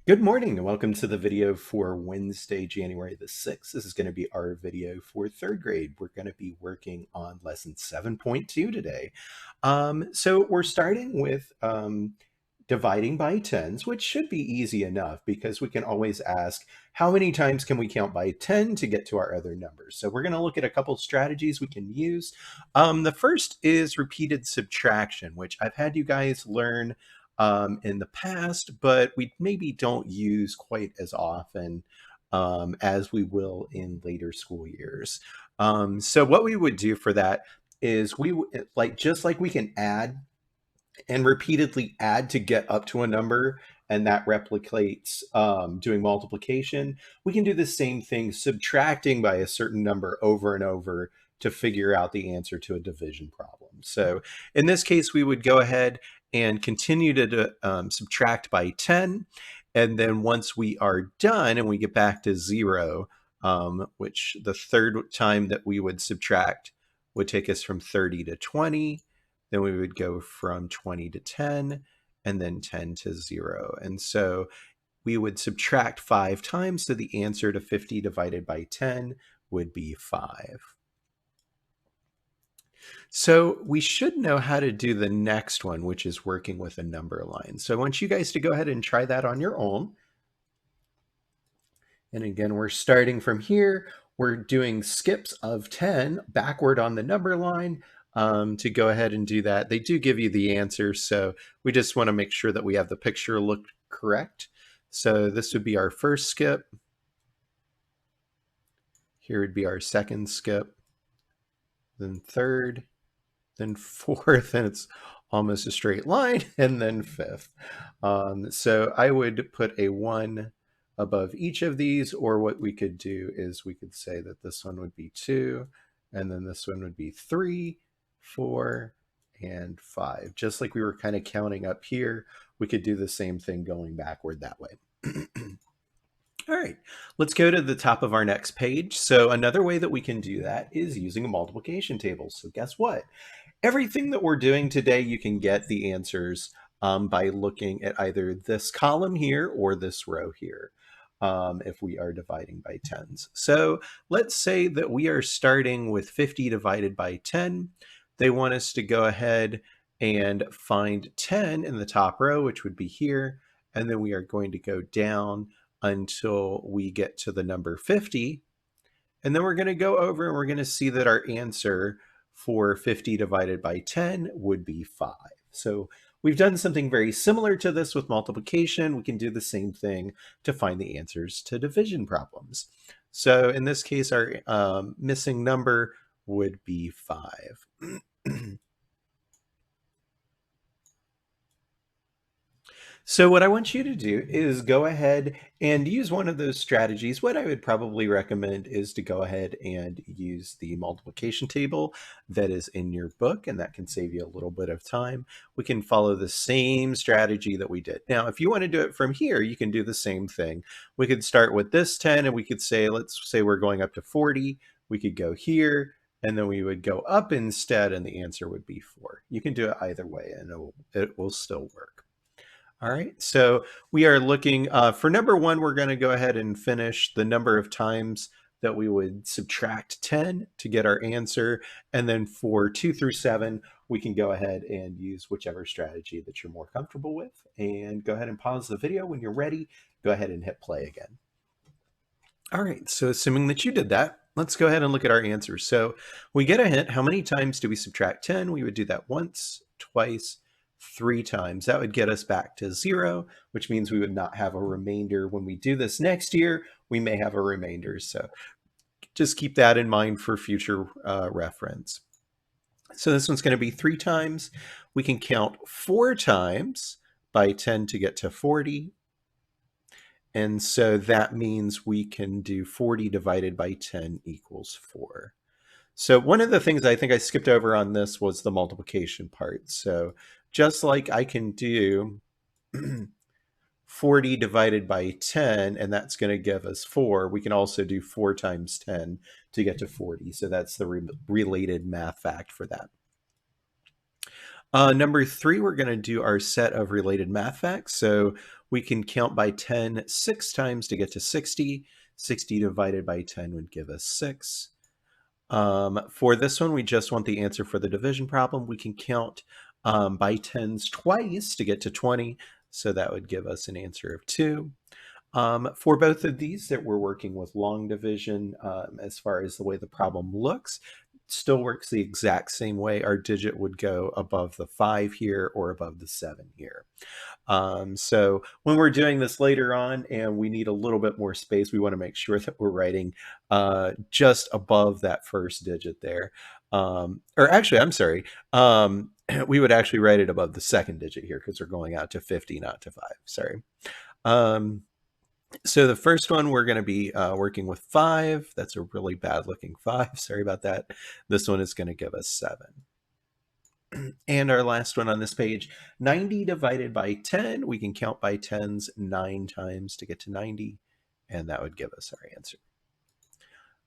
Good morning and welcome to the video for Wednesday, January the 6th. This is going to be our video for third grade. We're going to be working on lesson 7.2 today. So we're starting with dividing by tens, which should be easy enough because we can always ask how many times can we count by 10 to get to our other numbers. So we're going to look at a couple strategies we can use. The first is repeated subtraction, which I've had you guys learn in the past, but we maybe don't use quite as often as we will in later school years. So what we would do for that is just like we can add and repeatedly add to get up to a number, and that replicates doing multiplication. We can do the same thing subtracting by a certain number over and over to figure out the answer to a division problem. So in this case, we would go ahead and continue to subtract by 10. And then once we are done and we get back to 0, which the third time that we would subtract would take us from 30 to 20. Then we would go from 20 to 10 and then 10 to 0. And so we would subtract 5 times, so the answer to 50 divided by 10 would be 5. So we should know how to do the next one, which is working with a number line. So I want you guys to go ahead and try that on your own. And again, we're starting from here. We're doing skips of 10 backward on the number line. To go ahead and do that. They do give you the answer, so we just want to make sure that we have the picture look correct. So this would be our first skip. Here would be our second skip, then third, then fourth, and it's almost a straight line, and then fifth. So I would put a 1 above each of these, or what we could do is we could say that this one would be 2, and then this one would be 3, 4, and 5. Just like we were kind of counting up here, we could do the same thing going backward that way. All right, let's go to the top of our next page. So another way that we can do that is using a multiplication table. So guess what? Everything that we're doing today, you can get the answers by looking at either this column here or this row here. If we are dividing by tens. So let's say that we are starting with 50 divided by 10. They want us to go ahead and find 10 in the top row, which would be here. And then we are going to go down until we get to the number 50. And then we're going to go over and we're going to see that our answer for 50 divided by 10 would be 5. So we've done something very similar to this with multiplication. We can do the same thing to find the answers to division problems. So in this case, our missing number would be 5. So what I want you to do is go ahead and use one of those strategies. What I would probably recommend is to go ahead and use the multiplication table that is in your book, and that can save you a little bit of time. We can follow the same strategy that we did. Now, if you want to do it from here, you can do the same thing. We could start with this 10 and we could say, let's say we're going up to 40. We could go here and then we would go up instead and the answer would be 4. You can do it either way and it will still work. All right, so we are looking for number 1, we're going to go ahead and finish the number of times that we would subtract 10 to get our answer. And then for 2 through 7, we can go ahead and use whichever strategy that you're more comfortable with. And go ahead and pause the video. When you're ready, go ahead and hit play again. All right, so assuming that you did that, let's go ahead and look at our answers. So we get a hint. How many times do we subtract 10? We would do that once, twice, 3 times. That would get us back to 0, which means we would not have a remainder. When we do this next year, we may have a remainder. So just keep that in mind for future reference. So this one's going to be 3 times. We can count 4 times by 10 to get to 40. And so that means we can do 40 divided by 10 equals 4. So one of the things I think I skipped over on this was the multiplication part. So just like I can do 40 divided by 10, and that's going to give us 4, we can also do 4 times 10 to get to 40. So that's the related math fact for that. Number three, we're going to do our set of related math facts. So we can count by 10 6 times to get to 60. 60 divided by 10 would give us 6. For this one, we just want the answer for the division problem. We can count by tens twice to get to 20. So that would give us an answer of 2. For both of these that we're working with long division, as far as the way the problem looks, still works the exact same way. Our digit would go above the 5 here or above the 7 here. So when we're doing this later on and we need a little bit more space, we want to make sure that we're writing just above that first digit there. Or actually, I'm sorry. We would actually write it above the second digit here because we're going out to 50, not to 5. Sorry. So the first one, we're going to be working with 5. That's a really bad looking 5. Sorry about that. This one is going to give us 7. And our last one on this page, 90 divided by 10. We can count by tens 9 times to get to 90. And that would give us our answer.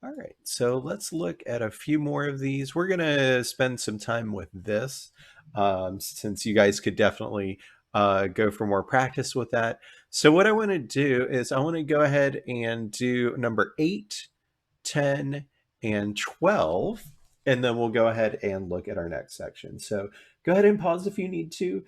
All right, so let's look at a few more of these. We're going to spend some time with this since you guys could definitely go for more practice with that. So what I want to do is I want to go ahead and do number 8, 10, and 12, and then we'll go ahead and look at our next section. So go ahead and pause if you need to.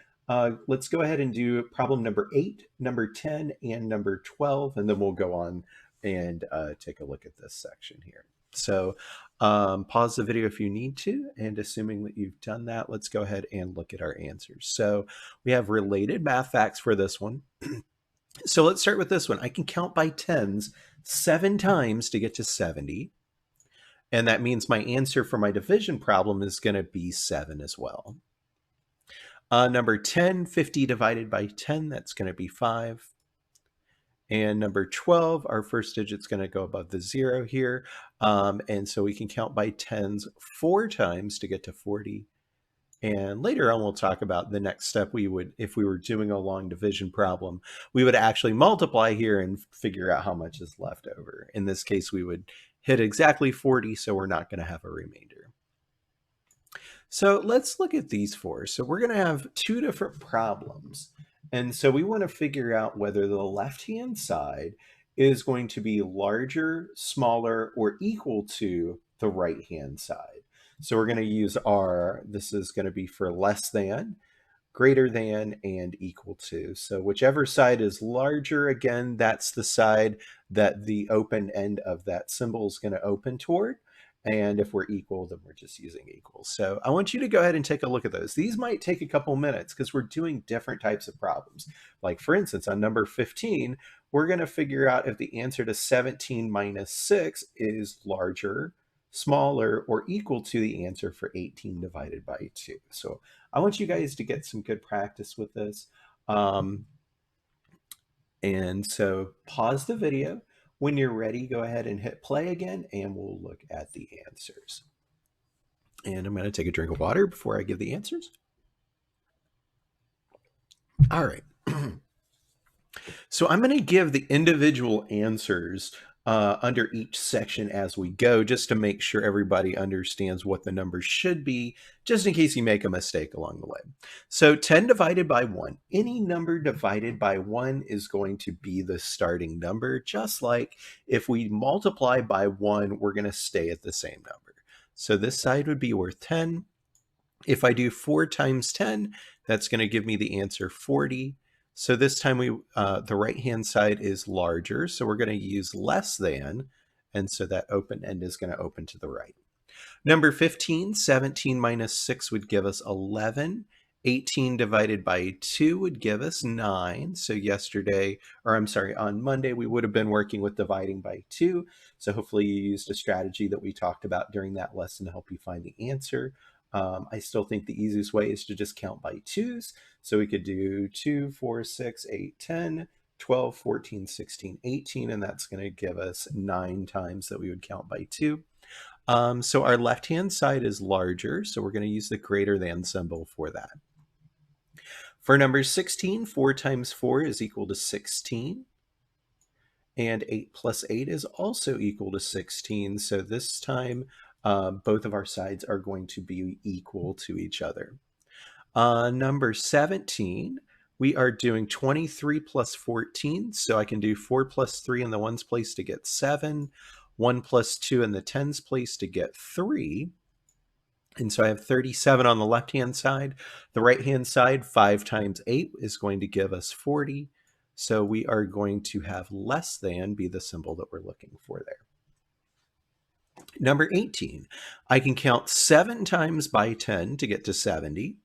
Let's go ahead and do problem number 8, number 10, and number 12, and then we'll go on and take a look at this section here. So pause the video if you need to, and assuming that you've done that, let's go ahead and look at our answers. So we have related math facts for this one. So let's start with this one. I can count by tens 7 times to get to 70. And that means my answer for my division problem is going to be 7 as well. Number 10, 50 divided by 10, that's going to be 5. And number 12, our first digit's going to go above the 0 here. And so we can count by tens 4 times to get to 40. And later on, we'll talk about the next step. We would, if we were doing a long division problem, we would actually multiply here and figure out how much is left over. In this case, we would hit exactly 40, so we're not going to have a remainder. So let's look at these 4. So we're going to have 2 different problems. And so we want to figure out whether the left-hand side is going to be larger, smaller, or equal to the right-hand side. So we're going to use our, this is going to be for less than, greater than, and equal to. So whichever side is larger, again, that's the side that the open end of that symbol is going to open toward. And if we're equal, then we're just using equals. So I want you to go ahead and take a look at those. These might take a couple minutes because we're doing different types of problems. Like for instance, on number 15, we're going to figure out if the answer to 17 minus 6 is larger, smaller, or equal to the answer for 18 divided by 2. So I want you guys to get some good practice with this. And so pause the video. When you're ready, go ahead and hit play again, and we'll look at the answers. And I'm going to take a drink of water before I give the answers. All right. So I'm going to give the individual answers under each section as we go, just to make sure everybody understands what the numbers should be, just in case you make a mistake along the way. So 10 divided by 1, any number divided by 1 is going to be the starting number, just like if we multiply by 1, we're going to stay at the same number. So this side would be worth 10. If I do 4 times 10, that's going to give me the answer 40. So this time the right-hand side is larger, so we're going to use less than, and so that open end is going to open to the right. Number 15, 17 minus 6 would give us 11. 18 divided by 2 would give us 9. So on Monday, we would have been working with dividing by 2. So hopefully you used a strategy that we talked about during that lesson to help you find the answer. I still think the easiest way is to just count by 2s. So we could do 2, 4, 6, 8, 10, 12, 14, 16, 18, and that's going to give us 9 times that we would count by 2. So our left-hand side is larger, so we're going to use the greater than symbol for that. For number 16, 4 times 4 is equal to 16. And 8 plus 8 is also equal to 16. So this time, both of our sides are going to be equal to each other. Number 17, we are doing 23 plus 14. So I can do 4 plus 3 in the ones place to get 7, 1 plus 2 in the tens place to get 3. And so I have 37 on the left-hand side. The right-hand side, 5 times 8 is going to give us 40. So we are going to have less than be the symbol that we're looking for there. Number 18, I can count 7 times by 10 to get to 70.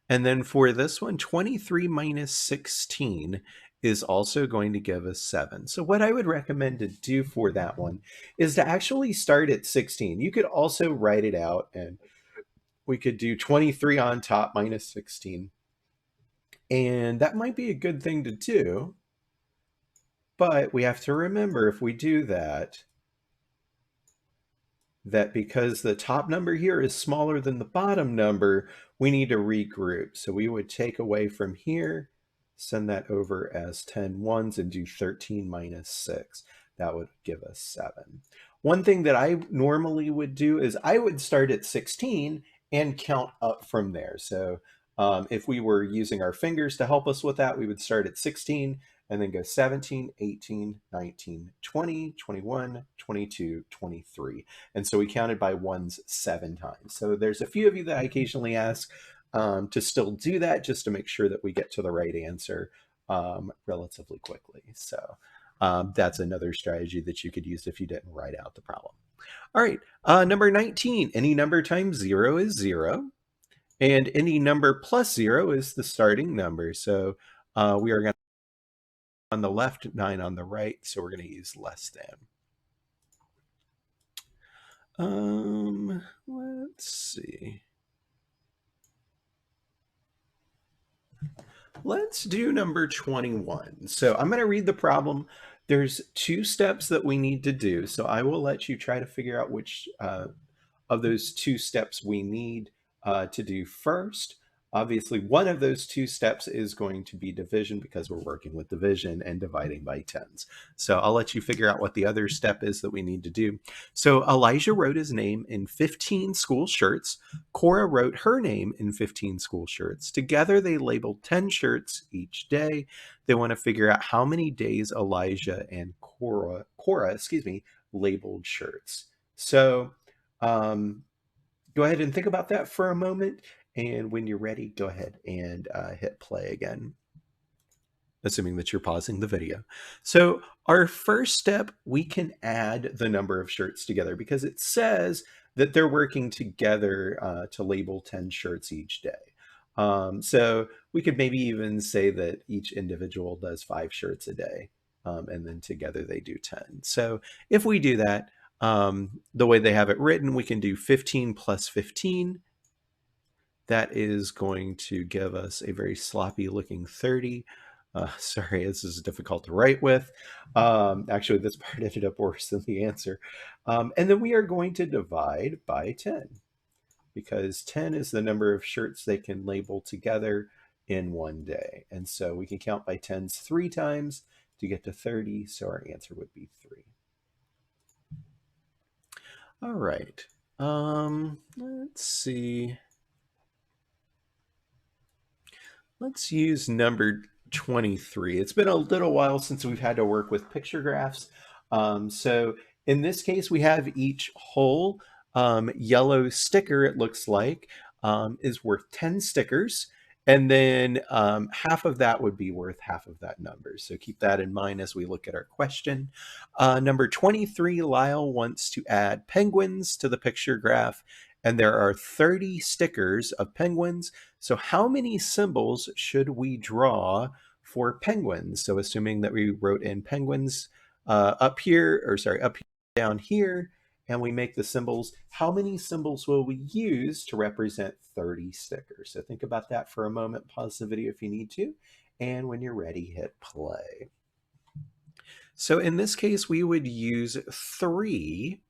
And then for this one, 23 minus 16 is also going to give us 7. So what I would recommend to do for that one is to actually start at 16. You could also write it out, and we could do 23 on top minus 16. And that might be a good thing to do. But we have to remember, if we do that, that because the top number here is smaller than the bottom number, we need to regroup. So we would take away from here, send that over as 10 ones, and do 13 minus 6. That would give us 7. One thing that I normally would do is I would start at 16 and count up from there. So if we were using our fingers to help us with that, we would start at 16 and then go 17, 18, 19, 20, 21, 22, 23. And so we counted by ones 7 times. So there's a few of you that I occasionally ask to still do that, just to make sure that we get to the right answer relatively quickly. So that's another strategy that you could use if you didn't write out the problem. All right, number 19, any number times 0 is 0. And any number plus 0 is the starting number. So we are going to on the left, 9 on the right. So we're going to use less than. Let's see. Let's do number 21. So I'm going to read the problem. There's 2 steps that we need to do. So I will let you try to figure out which of those 2 steps we need to do first. Obviously, one of those 2 steps is going to be division, because we're working with division and dividing by tens. So I'll let you figure out what the other step is that we need to do. So Elijah wrote his name in 15 school shirts. Cora wrote her name in 15 school shirts. Together, they labeled 10 shirts each day. They want to figure out how many days Elijah and Cora labeled shirts. So go ahead and think about that for a moment. And when you're ready, go ahead and hit play again, assuming that you're pausing the video. So our first step, we can add the number of shirts together, because it says that they're working together to label 10 shirts each day. So we could maybe even say that each individual does 5 shirts a day, and then together they do 10. So if we do that, the way they have it written, we can do 15 plus 15. That is going to give us a very sloppy looking 30. Sorry, this is difficult to write with. Actually, this part ended up worse than the answer. And then we are going to divide by 10, because 10 is the number of shirts they can label together in one day. And so we can count by tens 3 times to get to 30. So our answer would be 3. All right. Let's see. Let's use number 23. It's been a little while since we've had to work with picture graphs. So in this case, we have each whole yellow sticker, it looks like, is worth 10 stickers. And then half of that would be worth half of that number. So keep that in mind as we look at our question. Number 23, Lyle wants to add penguins to the picture graph. And there are 30 stickers of penguins. So how many symbols should we draw for penguins? So assuming that we wrote in penguins up here, down here, and we make the symbols, how many symbols will we use to represent 30 stickers? So think about that for a moment. Pause the video if you need to. And when you're ready, hit play. So in this case, we would use 3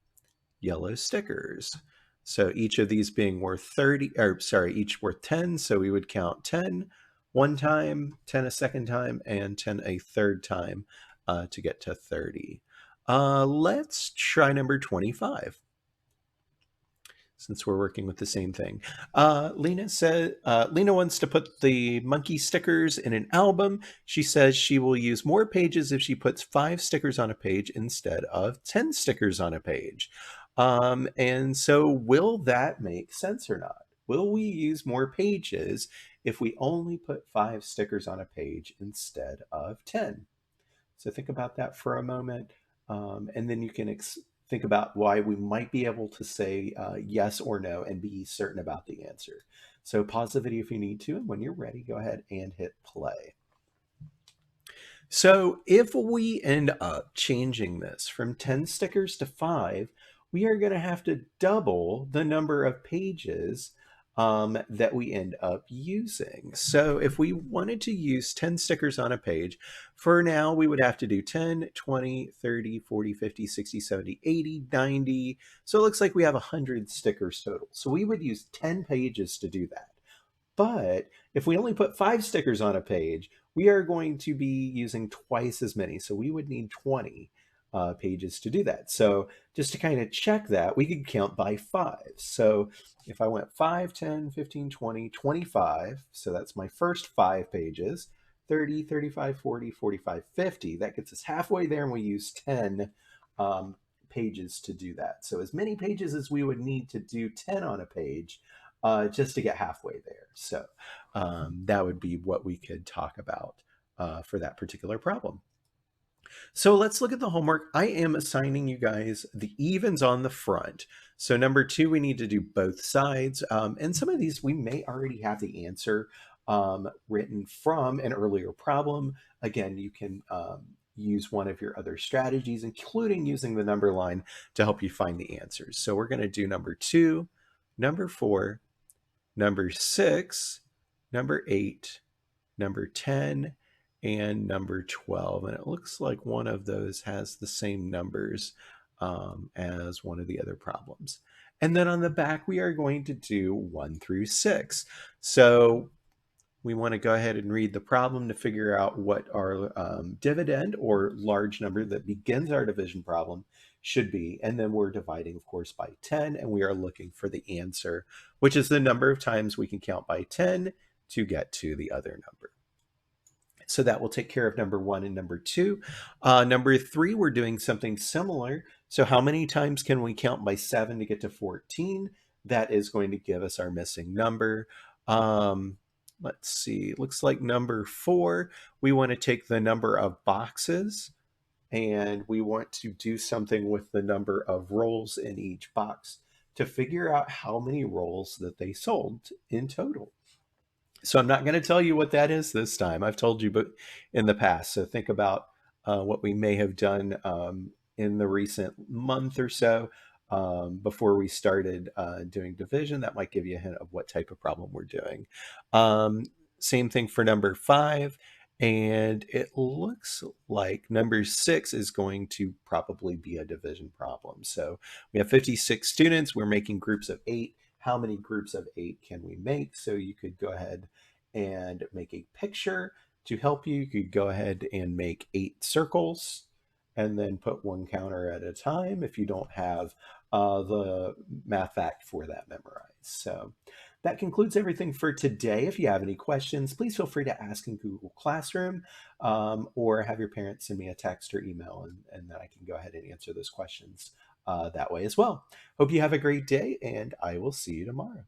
yellow stickers. So each of these being worth 30, or sorry, each worth 10. So we would count 10 one time, 10 a second time, and 10 a third time to get to 30. Let's try number 25. since we're working with the same thing. Lena said Lena wants to put the monkey stickers in an album. She says she will use more pages if she puts 5 stickers on a page instead of 10 stickers on a page. And so will that make sense or not? Will we use more pages if we only put 5 stickers on a page instead of 10? So think about that for a moment, and then you can think about why we might be able to say yes or no and be certain about the answer. So pause the video if you need to, and when you're ready, go ahead and hit play. So if we end up changing this from 10 stickers to 5, we are going to have to double the number of pages that we end up using. So if we wanted to use 10 stickers on a page, for now we would have to do 10, 20, 30, 40, 50, 60, 70, 80, 90. So it looks like we have 100 stickers total. So we would use 10 pages to do that. But if we only put 5 stickers on a page, we are going to be using twice as many. So we would need 20 pages to do that. So just to kind of check that, we could count by 5. So if I went 5, 10, 15, 20, 25, so that's my first 5 pages, 30, 35, 40, 45, 50, that gets us halfway there, and we use 10 pages to do that. So as many pages as we would need to do 10 on a page, just to get halfway there. So that would be what we could talk about for that particular problem. So let's look at the homework. I am assigning you guys the evens on the front. So number 2, we need to do both sides. And some of these we may already have the answer written from an earlier problem. Again, you can use one of your other strategies, including using the number line to help you find the answers. So we're going to do number 2, number 4, number 6, number 8, number 10, and number 12. And it looks like one of those has the same numbers as one of the other problems. And then on the back, we are going to do 1 through 6. So we want to go ahead and read the problem to figure out what our dividend or large number that begins our division problem should be. And then we're dividing, of course, by 10, and we are looking for the answer, which is the number of times we can count by 10 to get to the other number. So that will take care of number 1 and number 2. Number 3, we're doing something similar. So how many times can we count by 7 to get to 14? That is going to give us our missing number. Let's see, it looks like number 4, we want to take the number of boxes and we want to do something with the number of rolls in each box to figure out how many rolls that they sold in total. So I'm not going to tell you what that is this time. I've told you but in the past. So think about what we may have done in the recent month or so before we started doing division. That might give you a hint of what type of problem we're doing. Same thing for number 5. And it looks like number 6 is going to probably be a division problem. So we have 56 students. We're making groups of 8. How many groups of 8 can we make? So you could go ahead and make a picture to help you. You could go ahead and make 8 circles and then put 1 counter at a time if you don't have the math fact for that memorized. So that concludes everything for today. If you have any questions, please feel free to ask in Google Classroom or have your parents send me a text or email, and then I can go ahead and answer those questions that way as well. Hope you have a great day, and I will see you tomorrow.